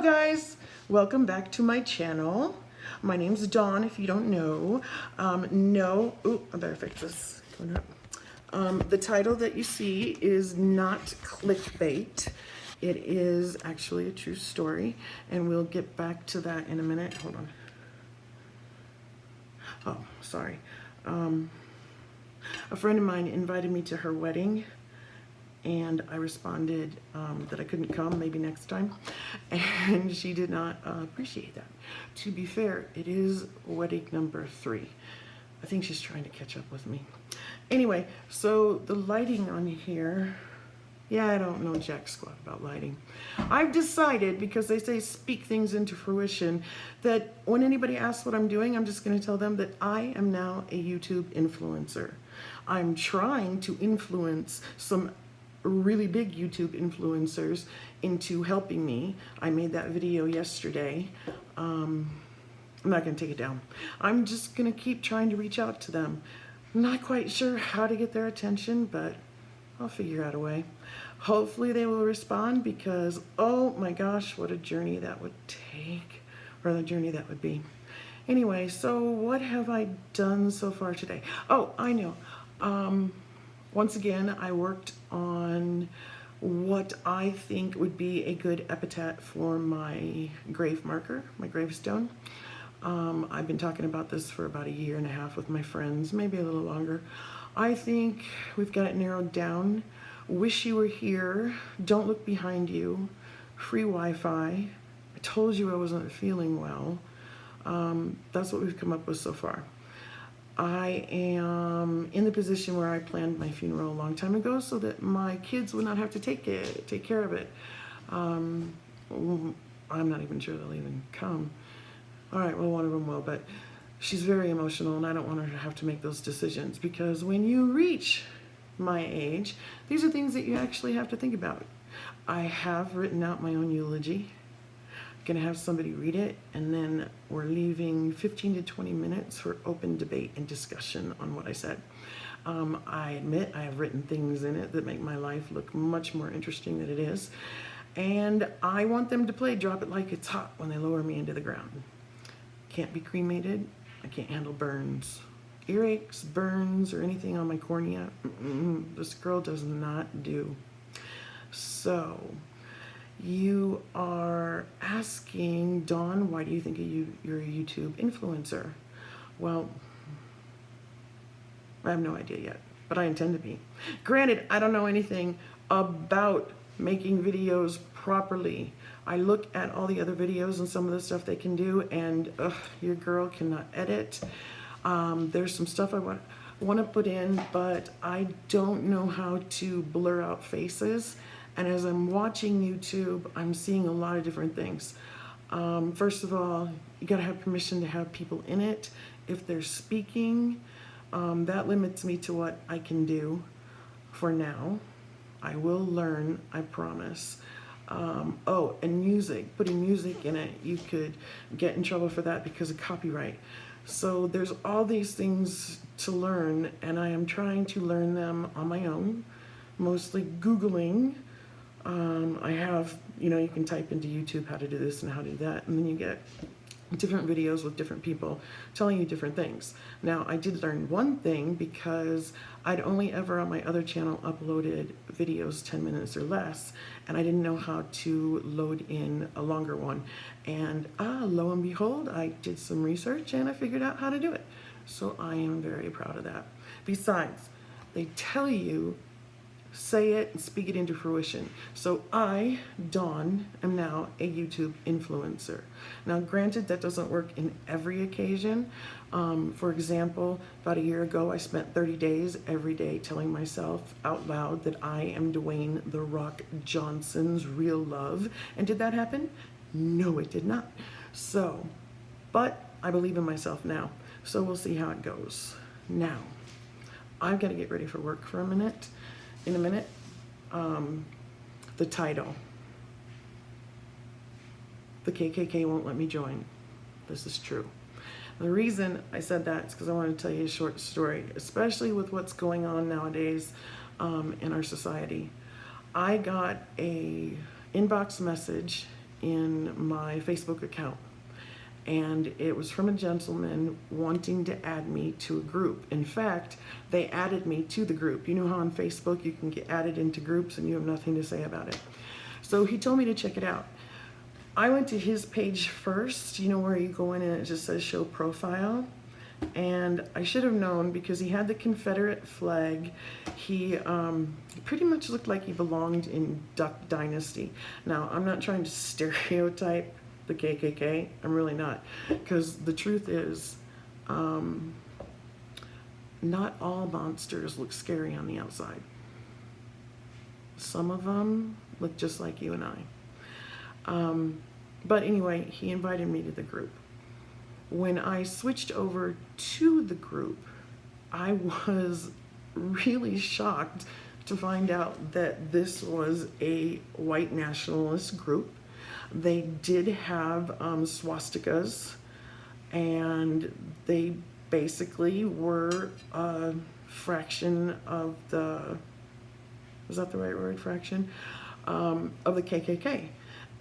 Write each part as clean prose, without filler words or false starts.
guys, welcome back to my channel. My name's Dawn, if you don't know. I better fix this. The title that you see is not clickbait. It is actually a true story, and we'll get back to that in a minute. Hold on. Oh, sorry. A friend of mine invited me to her wedding, and I responded that I couldn't come, maybe next time, and she did not appreciate that. To be fair, it is wedding number 3. I think she's trying to catch up with me. Anyway, so the lighting on here, yeah, I don't know jack squat about lighting. I've decided, because they say speak things into fruition, that when anybody asks what I'm doing, I'm just going to tell them that I am now a YouTube influencer. I'm trying to influence some really big YouTube influencers into helping me. I made that video yesterday. I'm not going to take it down. I'm just going to keep trying to reach out to them. I'm not quite sure how to get their attention, but I'll figure out a way. Hopefully they will respond, because oh my gosh, what a journey that would take, or the journey that would be. Anyway, so what have I done so far today? Oh, I know. Once again, I worked on what I think would be a good epitaph for my grave marker, my gravestone. I've been talking about this for about 1.5 years with my friends, maybe a little longer. I think we've got it narrowed down. Wish you were here. Don't look behind you. Free Wi-Fi. I told you I wasn't feeling well. That's what we've come up with so far. I am in the position where I planned my funeral a long time ago so that my kids would not have to take care of it. I'm not even sure they'll even come. All right, well, one of them will, but she's very emotional, and I don't want her to have to make those decisions, because when you reach my age, these are things that you actually have to think about. I have written out my own eulogy. Gonna have somebody read it, and then we're leaving 15 to 20 minutes for open debate and discussion on what I said. I admit I have written things in it that make my life look much more interesting than it is, and I want them to play Drop It Like It's Hot when they lower me into the ground. Can't be cremated. I can't handle burns. Earaches, burns, or anything on my cornea. This girl does not do. So, you are asking, Dawn, why do you think you're a YouTube influencer? Well, I have no idea yet, but I intend to be. Granted, I don't know anything about making videos properly. I look at all the other videos and some of the stuff they can do, and your girl cannot edit. There's some stuff I want to put in, but I don't know how to blur out faces. And as I'm watching YouTube, I'm seeing a lot of different things. First of all, you gotta have permission to have people in it. If they're speaking, that limits me to what I can do for now. I will learn, I promise. Oh, and music, putting music in it, you could get in trouble for that because of copyright. So there's all these things to learn, and I am trying to learn them on my own, mostly Googling. I have, you can type into YouTube how to do this and how to do that, and then you get different videos with different people telling you different things. Now, I did learn one thing, because I'd only ever on my other channel uploaded videos 10 minutes or less, and I didn't know how to load in a longer one. And lo and behold, I did some research and I figured out how to do it. So I am very proud of that. Besides, they tell you, say it and speak it into fruition. So I, Dawn, am now a YouTube influencer. Now, granted, that doesn't work in every occasion. For example, about 1 year ago, I spent 30 days every day telling myself out loud that I am Dwayne "The Rock" Johnson's real love. And did that happen? No, it did not. So, but I believe in myself now. So we'll see how it goes. Now, I've got to get ready for work for a minute. In a minute, the title. The KKK won't let me join. This is true. The reason I said that is because I want to tell you a short story, especially with what's going on nowadays in our society. I got a inbox message in my Facebook account. And it was from a gentleman wanting to add me to a group. In fact, they added me to the group. You know how on Facebook you can get added into groups and you have nothing to say about it. So he told me to check it out. I went to his page first, you know, where you go in and it just says show profile. And I should have known because he had the Confederate flag. He pretty much looked like he belonged in Duck Dynasty. Now, I'm not trying to stereotype the KKK. I'm really not. Because the truth is, not all monsters look scary on the outside. Some of them look just like you and I. But anyway, he invited me to the group. When I switched over to the group, I was really shocked to find out that this was a white nationalist group. They did have swastikas, and they basically were a fraction of the, is that the right word, fraction? Of the KKK.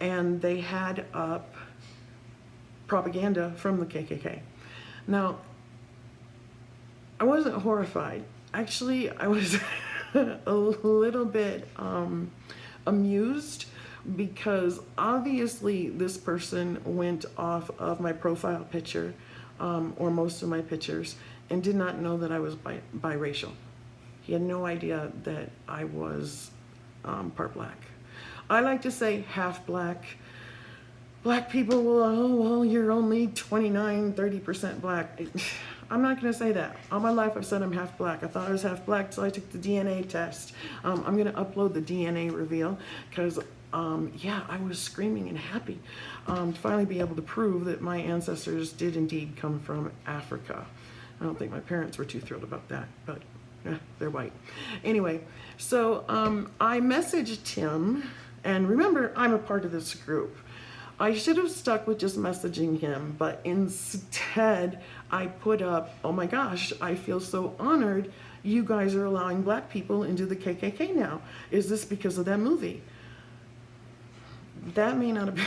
And they had up propaganda from the KKK. Now, I wasn't horrified. Actually, I was a little bit amused because obviously this person went off of my profile picture or most of my pictures and did not know that I was biracial. He had no idea that I was part black. I like to say half black. Black people will, oh, well, you're only 29, 30% black. I'm not gonna say that. All my life I've said I'm half black. I thought I was half black till I took the DNA test. I'm gonna upload the DNA reveal because, yeah, I was screaming and happy to finally be able to prove that my ancestors did indeed come from Africa. I don't think my parents were too thrilled about that, but they're white. Anyway, so I messaged him, and remember, I'm a part of this group. I should have stuck with just messaging him, but instead I put up, oh my gosh, I feel so honored you guys are allowing black people into the KKK now. Is this because of that movie? That may not have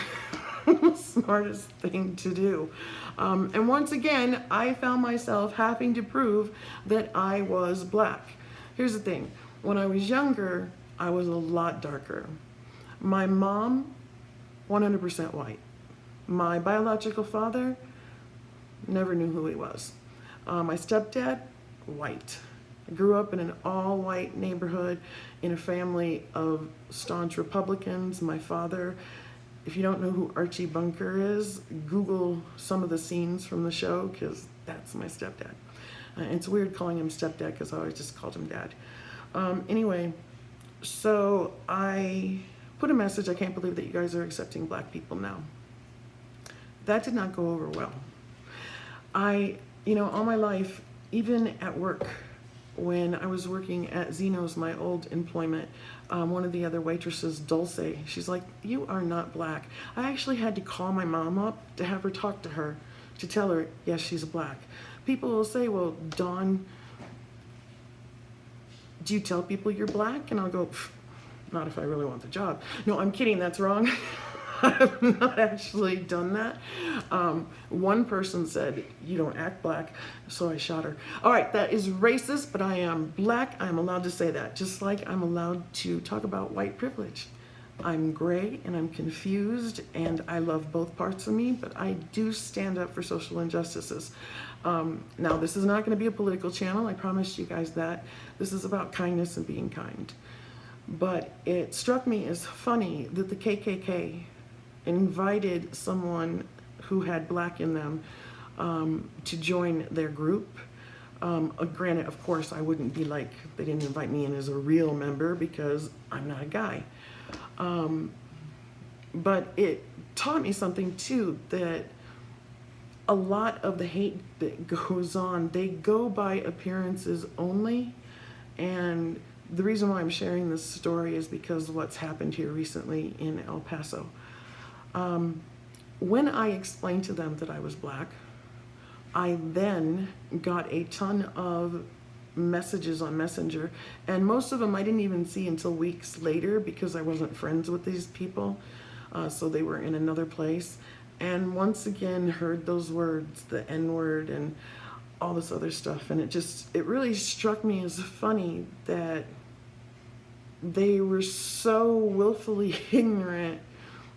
been the smartest thing to do. And once again, I found myself having to prove that I was black. Here's the thing. When I was younger, I was a lot darker. My mom, 100% white. My biological father, never knew who he was. My stepdad, white. I grew up in an all-white neighborhood in a family of staunch Republicans. My father, if you don't know who Archie Bunker is, Google some of the scenes from the show because that's my stepdad. It's weird calling him stepdad because I always just called him dad. Anyway, so I put a message, I can't believe that you guys are accepting black people now. That did not go over well. All my life, even at work, when I was working at Zeno's, my old employment, one of the other waitresses, Dulce, she's like, you are not black. I actually had to call my mom up to have her talk to her, to tell her, yes, she's black. People will say, well, Dawn, do you tell people you're black? And I'll go, not if I really want the job. No, I'm kidding, that's wrong. I have not actually done that. One person said, you don't act black, so I shot her. All right, that is racist, but I am black. I'm allowed to say that, just like I'm allowed to talk about white privilege. I'm gray and I'm confused and I love both parts of me, but I do stand up for social injustices. Now, this is not going to be a political channel. I promised you guys that. This is about kindness and being kind. But it struck me as funny that the KKK invited someone who had black in them to join their group. Granted, of course, I wouldn't be like, they didn't invite me in as a real member because I'm not a guy. But it taught me something too, that a lot of the hate that goes on, they go by appearances only. And the reason why I'm sharing this story is because of what's happened here recently in El Paso. When I explained to them that I was black, I then got a ton of messages on Messenger, and most of them I didn't even see until weeks later because I wasn't friends with these people. so they were in another place. And once again heard those words, the N-word and all this other stuff. And it really struck me as funny that they were so willfully ignorant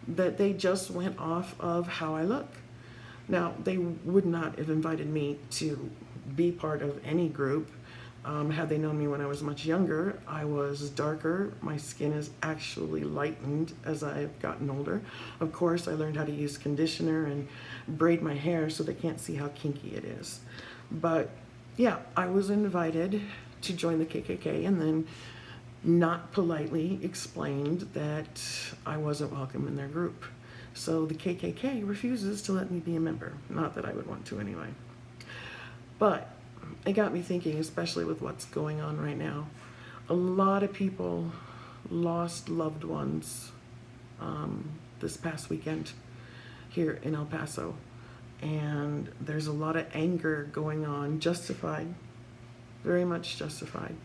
that they just went off of how I look. Now, they would not have invited me to be part of any group. Had they known me when I was much younger, I was darker. My skin is actually lightened as I've gotten older. Of course, I learned how to use conditioner and braid my hair so they can't see how kinky it is. But yeah, I was invited to join the KKK and then not politely explained that I wasn't welcome in their group. So the KKK refuses to let me be a member. Not that I would want to anyway. But it got me thinking, especially with what's going on right now. A lot of people lost loved ones this past weekend here in El Paso. And there's a lot of anger going on, justified, very much justified.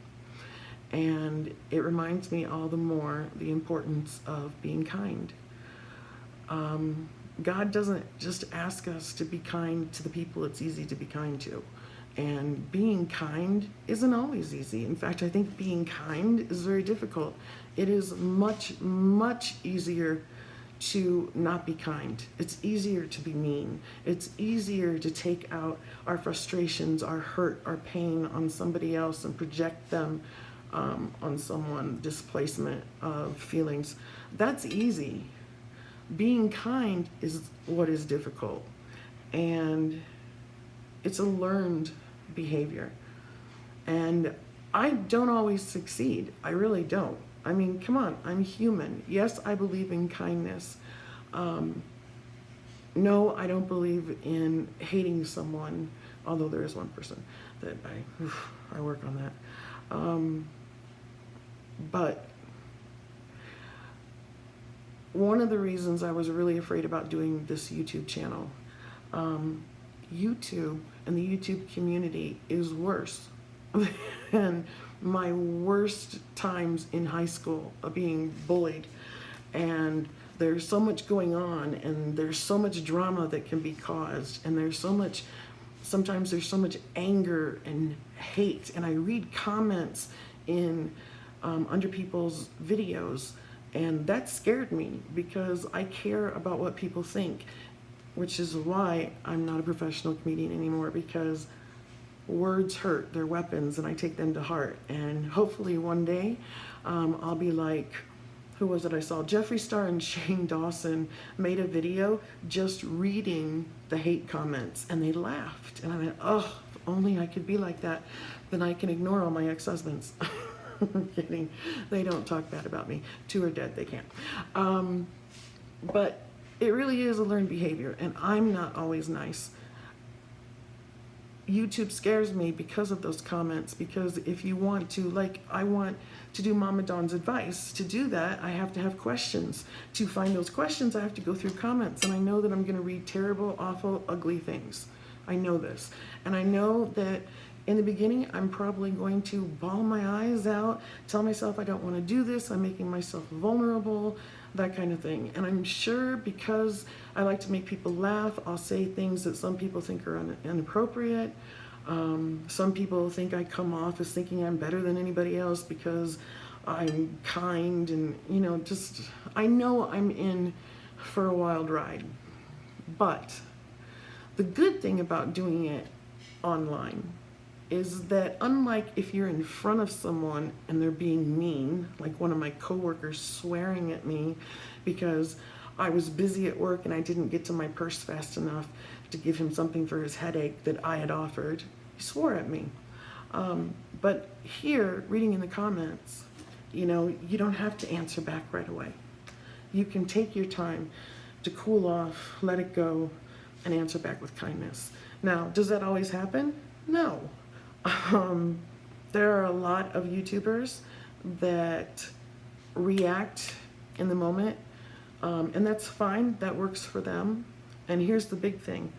And it reminds me all the more the importance of being kind. God doesn't just ask us to be kind to the people it's easy to be kind to. And being kind isn't always easy. In fact, I think being kind is very difficult. It is much, much easier to not be kind. It's easier to be mean. It's easier to take out our frustrations, our hurt, our pain on somebody else and project them on someone, displacement of feelings. That's easy. Being kind is what is difficult. And it's a learned behavior. And I don't always succeed. I really don't. I mean, come on, I'm human. Yes, I believe in kindness. No, I don't believe in hating someone, although there is one person that I work on that. But one of the reasons I was really afraid about doing this YouTube channel, YouTube and the YouTube community is worse than my worst times in high school of being bullied. And there's so much going on, and there's so much drama that can be caused, and sometimes there's so much anger and hate. And I read comments in under people's videos, and that scared me because I care about what people think, which is why I'm not a professional comedian anymore, because words hurt, they're weapons, and I take them to heart. And hopefully one day I'll be like, who was it I saw? Jeffree Star and Shane Dawson made a video just reading the hate comments, and they laughed. And I went, oh, if only I could be like that. Then I can ignore all my ex-husbands. I'm kidding. They don't talk bad about me. 2 are dead, they can't. But it really is a learned behavior, and I'm not always nice. YouTube scares me because of those comments, because if you want to, like, I want to do Mama Dawn's advice. To do that, I have to have questions. To find those questions, I have to go through comments, and I know that I'm going to read terrible, awful, ugly things. I know this. And I know that in the beginning, I'm probably going to bawl my eyes out, tell myself I don't want to do this, I'm making myself vulnerable, that kind of thing. And I'm sure because I like to make people laugh, I'll say things that some people think are inappropriate. Some people think I come off as thinking I'm better than anybody else because I'm kind, and, you know, just, I know I'm in for a wild ride. But the good thing about doing it online is that, unlike if you're in front of someone and they're being mean, like one of my coworkers swearing at me because I was busy at work and I didn't get to my purse fast enough to give him something for his headache that I had offered, he swore at me. But here, reading in the comments, you know, you don't have to answer back right away. You can take your time to cool off, let it go, and answer back with kindness. Now, does that always happen? No. There are a lot of YouTubers that react in the moment, and that's fine. That works for them. And here's the big thing.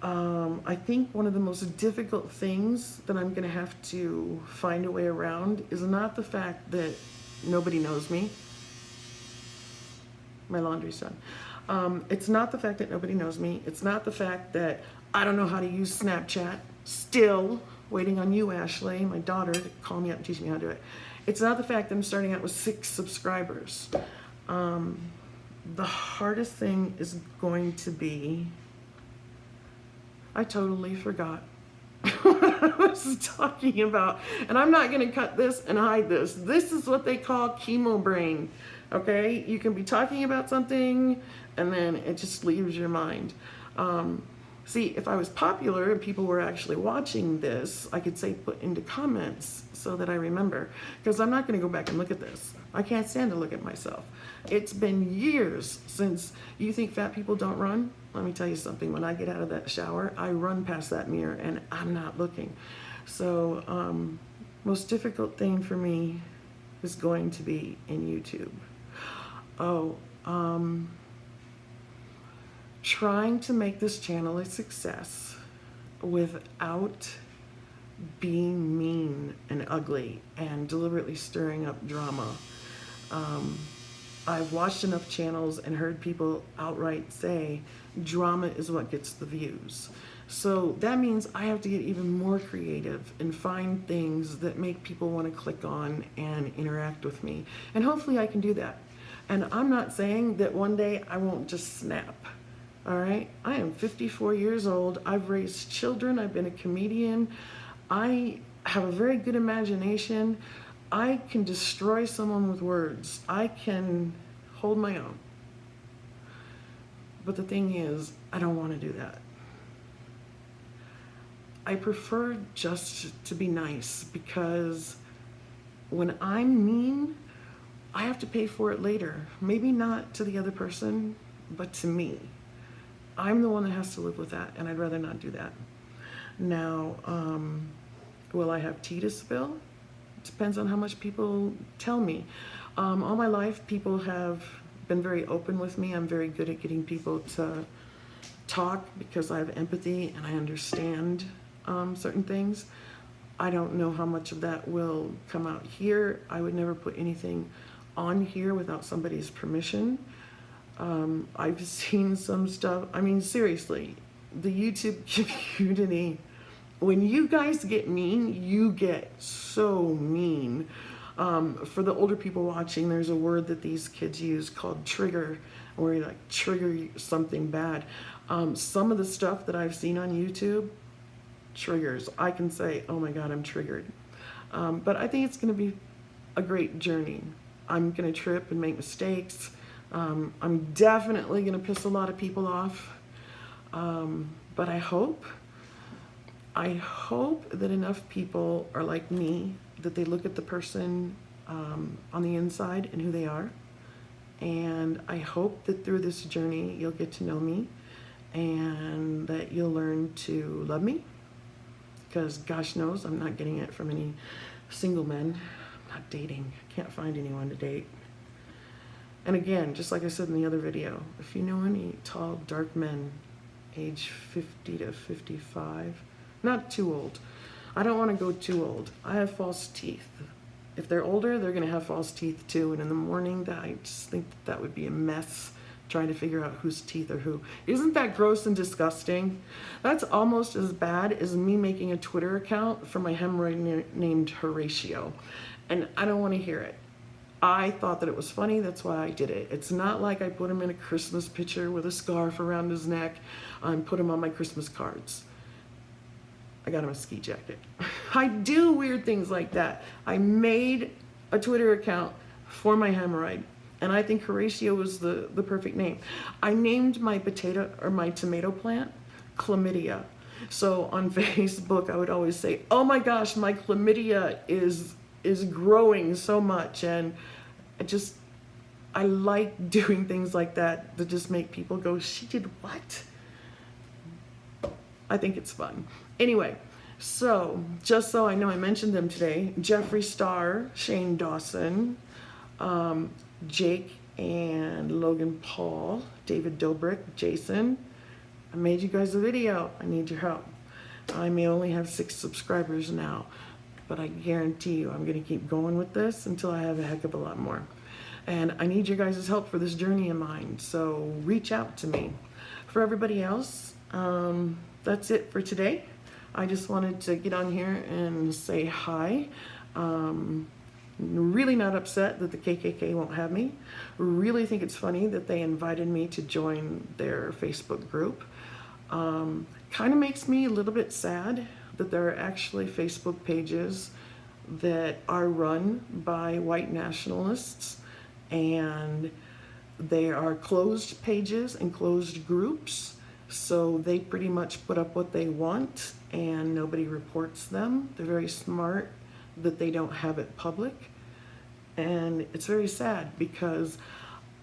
I think one of the most difficult things that I'm going to have to find a way around is not the fact that nobody knows me, My laundry's done. It's not the fact that nobody knows me. It's not the fact that I don't know how to use Snapchat. Still waiting on you, Ashley, my daughter, to call me up and teach me how to do it. It's not the fact that I'm starting out with 6 subscribers. The hardest thing is going to be, I totally forgot what I was talking about. And I'm not going to cut this and hide this. This is what they call chemo brain. Okay? You can be talking about something and then it just leaves your mind. See, if I was popular and people were actually watching this, I could say put into comments so that I remember. Because I'm not going to go back and look at this. I can't stand to look at myself. It's been years since you think fat people don't run. Let me tell you something. When I get out of that shower, I run past that mirror and I'm not looking. So, most difficult thing for me is going to be in YouTube. Oh, trying to make this channel a success without being mean and ugly and deliberately stirring up drama. I've watched enough channels and heard people outright say drama is what gets the views. So that means I have to get even more creative and find things that make people want to click on and interact with me. And hopefully I can do that. And I'm not saying that one day I won't just snap. All right? I am 54 years old. I've raised children. I've been a comedian. I have a very good imagination. I can destroy someone with words. I can hold my own. But the thing is, I don't want to do that. I prefer just to be nice, because when I'm mean, I have to pay for it later. Maybe not to the other person, but to me. I'm the one that has to live with that, and I'd rather not do that. Now, will I have tea to spill? Depends on how much people tell me. All my life, people have been very open with me. I'm very good at getting people to talk because I have empathy and I understand certain things. I don't know how much of that will come out here. I would never put anything on here without somebody's permission. I've seen some stuff. I mean, seriously, the YouTube community, when you guys get mean, you get so mean. For the older people watching, there's a word that these kids use called trigger, where you like trigger something bad. Some of the stuff that I've seen on YouTube triggers. I can say, oh my God, I'm triggered. But I think it's going to be a great journey. I'm going to trip and make mistakes. I'm definitely going to piss a lot of people off. But I hope that enough people are like me, that they look at the person on the inside and who they are. And I hope that through this journey, you'll get to know me and that you'll learn to love me. Because gosh knows, I'm not getting it from any single men. I'm not dating. Can't find anyone to date. And again, just like I said in the other video, if you know any tall, dark men, age 50 to 55, not too old. I don't want to go too old. I have false teeth. If they're older, they're going to have false teeth too. And in the morning, I just think that would be a mess, trying to figure out whose teeth are who. Isn't that gross and disgusting? That's almost as bad as me making a Twitter account for my hemorrhoid named Horatio. And I don't want to hear it. I thought that it was funny, that's why I did it. It's not like I put him in a Christmas picture with a scarf around his neck and put him on my Christmas cards. I got him a ski jacket. I do weird things like that. I made a Twitter account for my hemorrhoid, and I think Horatio was the perfect name. I named my tomato plant chlamydia. So on Facebook, I would always say, oh my gosh, my chlamydia is growing so much. And I like doing things like that just make people go, she did what? I think it's fun. Anyway, so just so I know I mentioned them today, Jeffree Star, Shane Dawson, Jake and Logan Paul, David Dobrik, Jason. I made you guys a video. I need your help. I may only have 6 subscribers now, but I guarantee you I'm going to keep going with this until I have a heck of a lot more. And I need your guys' help for this journey of mine. So reach out to me. For everybody else, that's it for today. I just wanted to get on here and say hi. Really not upset that the KKK won't have me. Really think it's funny that they invited me to join their Facebook group. Kind of makes me a little bit sad that there are actually Facebook pages that are run by white nationalists, and they are closed pages and closed groups, so they pretty much put up what they want and nobody reports them. They're very smart that they don't have it public. And it's very sad because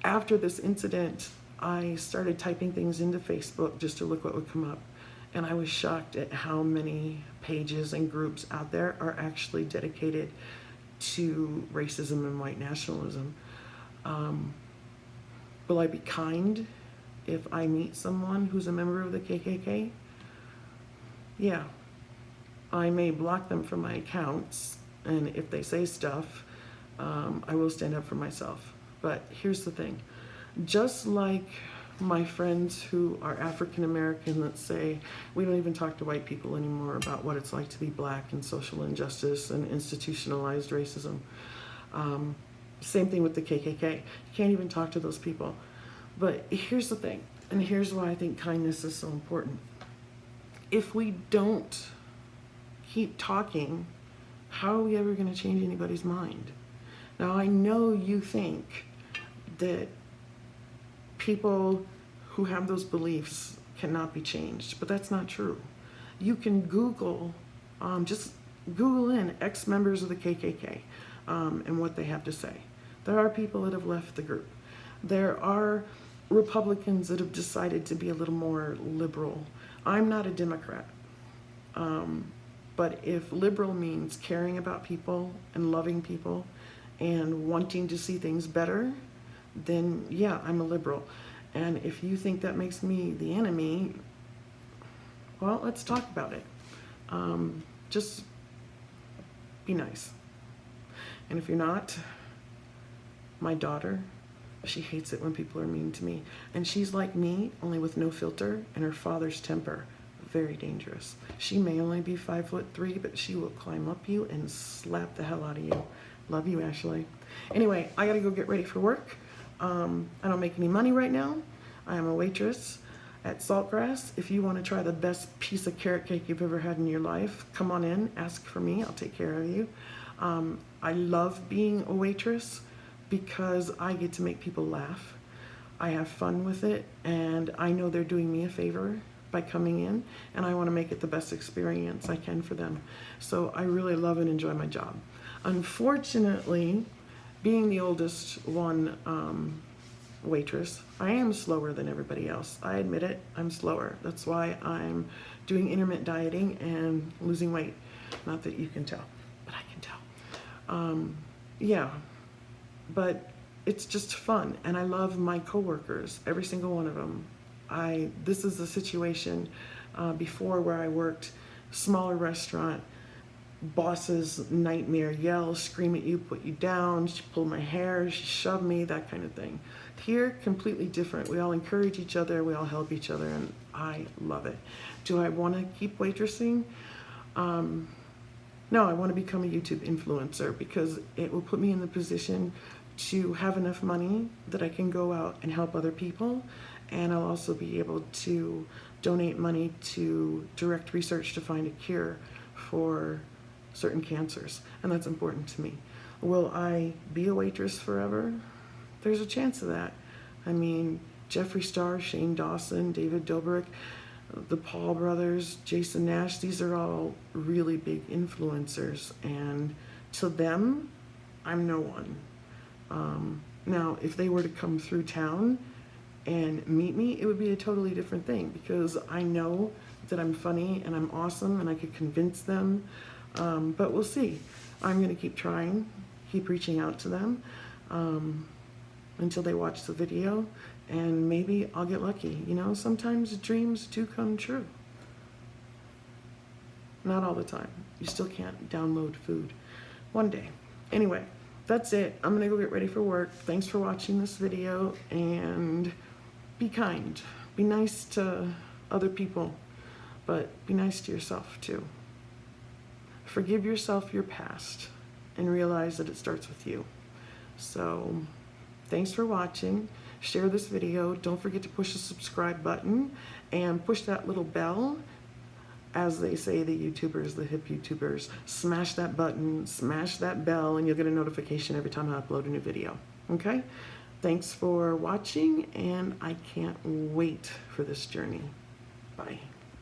after this incident, I started typing things into Facebook just to look what would come up. And I was shocked at how many pages and groups out there are actually dedicated to racism and white nationalism. Will I be kind if I meet someone who's a member of the KKK? Yeah. I may block them from my accounts, and if they say stuff, I will stand up for myself. But here's the thing. Just like my friends who are African American that say, we don't even talk to white people anymore about what it's like to be black and social injustice and institutionalized racism. Same thing with the KKK. You can't even talk to those people. But here's the thing, and here's why I think kindness is so important. If we don't keep talking, how are we ever going to change anybody's mind? Now, I know you think that people who have those beliefs cannot be changed, but that's not true. You can Google, just Google in ex-members of the KKK and what they have to say. There are people that have left the group. There are Republicans that have decided to be a little more liberal. I'm not a Democrat. But if liberal means caring about people and loving people and wanting to see things better, then yeah, I'm a liberal. And if you think that makes me the enemy, well, let's talk about it. Just be nice. And if you're not, my daughter, she hates it when people are mean to me. And she's like me, only with no filter, and her father's temper. Very dangerous. She may only be 5'3", but she will climb up you and slap the hell out of you. Love you, Ashley. Anyway, I gotta go get ready for work. I don't make any money right now. I am a waitress at Saltgrass. If you want to try the best piece of carrot cake you've ever had in your life, come on in, ask for me, I'll take care of you. I love being a waitress because I get to make people laugh. I have fun with it, and I know they're doing me a favor by coming in, and I want to make it the best experience I can for them. So I really love and enjoy my job. Unfortunately, being the oldest waitress, I am slower than everybody else. I admit it, I'm slower. That's why I'm doing intermittent dieting and losing weight. Not that you can tell, but I can tell. Yeah, but it's just fun, and I love my coworkers, every single one of them. This is a situation before where I worked, smaller restaurant, boss's nightmare, yell, scream at you, put you down, she pulled my hair, she shoved me, that kind of thing. Here, completely different. We all encourage each other, we all help each other, and I love it. Do I want to keep waitressing? No, I want to become a YouTube influencer because it will put me in the position to have enough money that I can go out and help other people, and I'll also be able to donate money to direct research to find a cure for certain cancers, and that's important to me. Will I be a waitress forever? There's a chance of that. I mean, Jeffree Star, Shane Dawson, David Dobrik, the Paul brothers, Jason Nash, these are all really big influencers, and to them, I'm no one. Now, if they were to come through town and meet me, it would be a totally different thing because I know that I'm funny and I'm awesome and I could convince them, but we'll see. I'm going to keep trying, keep reaching out to them until they watch the video, and maybe I'll get lucky. You know, sometimes dreams do come true. Not all the time. You still can't download food. One day. Anyway, that's it. I'm gonna go get ready for work. Thanks for watching this video, and be kind. Be nice to other people, but be nice to yourself too. Forgive yourself your past and realize that it starts with you. So thanks for watching. Share this video. Don't forget to push the subscribe button and push that little bell. As they say, the YouTubers, the hip YouTubers, smash that button, smash that bell, and you'll get a notification every time I upload a new video. Okay? Thanks for watching, and I can't wait for this journey. Bye.